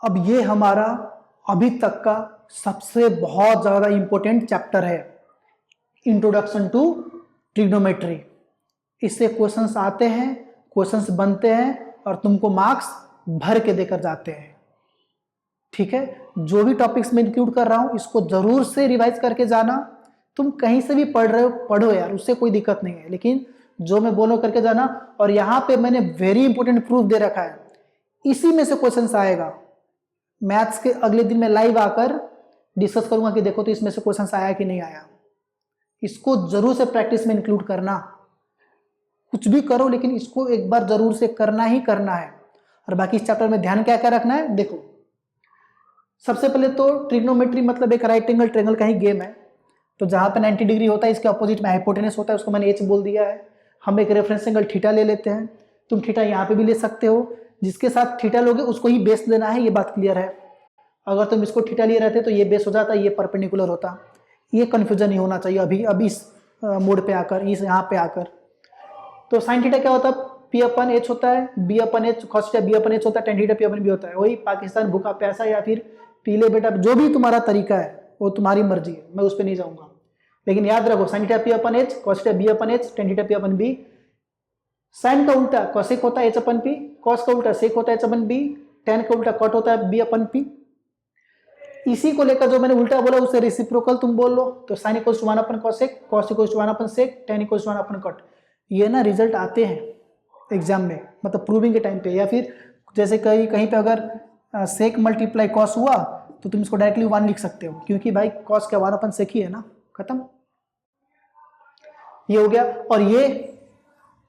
अब ये हमारा अभी तक का सबसे बहुत ज़्यादा इंपॉर्टेंट चैप्टर है, इंट्रोडक्शन टू ट्रिग्नोमेट्री। इससे क्वेश्चंस आते हैं, क्वेश्चंस बनते हैं और तुमको मार्क्स भर के देकर जाते हैं। ठीक है, जो भी टॉपिक्स मैं इंक्लूड कर रहा हूं इसको जरूर से रिवाइज करके जाना। तुम कहीं से भी पढ़ रहे हो पढ़ो यार, उससे कोई दिक्कत नहीं है, लेकिन जो मैं बोलो करके जाना। और यहाँ पे मैंने वेरी इंपॉर्टेंट प्रूफ दे रखा है, इसी में से क्वेश्चंस आएगा। मैथ्स के अगले दिन मैं लाइव आकर डिस्कस करूंगा कि देखो तो इसमें से क्वेश्चंस आया कि नहीं आया। इसको जरूर से प्रैक्टिस में इंक्लूड करना। कुछ भी करो लेकिन इसको एक बार जरूर से करना ही करना है। और बाकी इस चैप्टर में ध्यान क्या क्या रखना है, देखो सबसे पहले तो ट्रिग्नोमेट्री मतलब एक राइट एंगल ट्रायंगल का ही गेम है। तो जहां पे 90 डिग्री होता है इसके अपोजिट में हाइपोटेनस होता है, उसको मैंने एच बोल दिया है। हम एक रेफरेंस एंगल थीटा ले लेते हैं, तुम थीटा यहाँ पे भी ले सकते हो। जिसके साथ थीटा लोगे उसको ही बेस लेना है, ये बात क्लियर है। अगर तुम इसको थीटा लिए रहते तो ये बेस हो जाता, ये परपेंडिकुलर होता। ये कन्फ्यूजन नहीं होना चाहिए अभी इस मोड पे आकर, इस यहाँ पे आकर। तो साइन थीटा क्या होता है, पी अपन एच होता है, बी अपन एच कॉस थीटा बी अपन एच होता है, टेन थीटा पी अपन बी होता है। वही पाकिस्तान भूखा प्यासा या फिर पीले बेटा, जो भी तुम्हारा तरीका है वो तुम्हारी मर्जी है, मैं उस पर नहीं जाऊंगा। लेकिन याद रखो साइन थीटा पी अपन एच, कॉस थीटा बी अपन एच, टेन थीटा पी अपन बी। साइन का उल्टा कॉसेक होता है एच अपन पी, कॉस का उल्टा सेक होता है एच अपन बी, टेन का उल्टा कॉट होता है बी अपन पी। इसी को लेकर जो मैंने उल्टा बोला उसे रेसिप्रोकल तुम बोल लो। तो sine equals to 1 upon cosec, cos equals to 1 upon sec, tan equals to 1 upon cot. ये ना रिजल्ट आते हैं एग्जाम में, मतलब प्रूविंग के टाइम पे। या फिर जैसे कहीं पे अगर सेक मल्टीप्लाई कॉस हुआ तो तुम इसको डायरेक्टली 1 लिख सकते हो, क्योंकि भाई कॉस का 1 अपन सेक ही है ना, खत्म। ये हो गया। और ये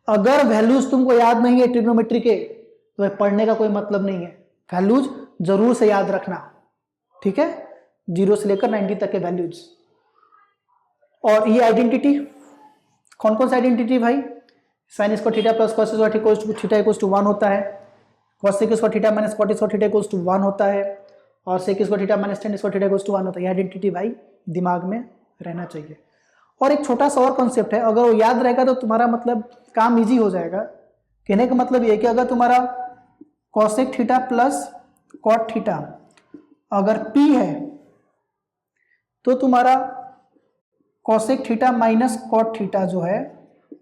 अगर वैल्यूज तुमको याद नहीं है ट्रिग्नोमेट्री के तो पढ़ने का कोई मतलब नहीं है। वैल्यूज जरूर से याद रखना, ठीक है, 0 से लेकर 90 तक के वैल्यूज। और ये आइडेंटिटी, कौन कौन सा आइडेंटिटी भाई, sine square theta plus cos square theta equals to 1 होता है, cosec square theta minus cot square theta equals to 1 होता है, और sec square theta minus tan square theta equals to 1 होता है। ये आइडेंटिटी भाई दिमाग में रहना चाहिए। और एक छोटा सा और कॉन्सेप्ट है, अगर वो याद रहेगा तो तुम्हारा मतलब काम इजी हो जाएगा। कहने का मतलब ये है कि अगर तुम्हारा cosec theta plus cot theta अगर P है तो तुम्हारा cosec theta minus cot theta जो है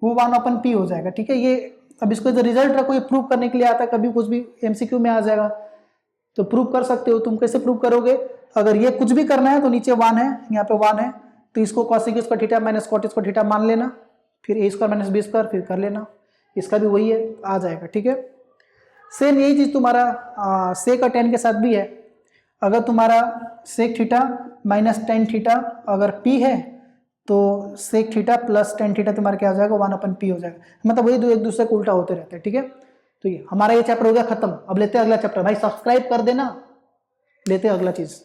वो 1 अपन P हो जाएगा। ठीक है, ये अब इसको जो रिजल्ट रखो ये प्रूव करने के लिए आता है, कभी कुछ भी MCQ में आ जाएगा तो प्रूव कर सकते हो। तुम कैसे प्रूव करोगे, अगर ये कुछ भी करना है तो नीचे 1 है, यहाँ पे 1 है, तो इसको cosec square theta minus cot square theta मान लेना, फिर a square minus b square फिर कर लेना, इसका भी वही है, आ जाएगा। ठीक है, सेम यही चीज तुम्हारा सेक और टेन के साथ भी है। अगर तुम्हारा sec theta minus tan theta अगर P है तो sec theta plus tan theta तुम्हारा क्या हो जाएगा, 1 अपन P हो जाएगा। मतलब वही दो एक दूसरे को उल्टा होते रहते हैं। ठीक है, तो ये हमारा ये चैप्टर हो गया खत्म। अब लेते हैं अगला चैप्टर। भाई सब्सक्राइब कर देना, लेते हैं अगला चीज।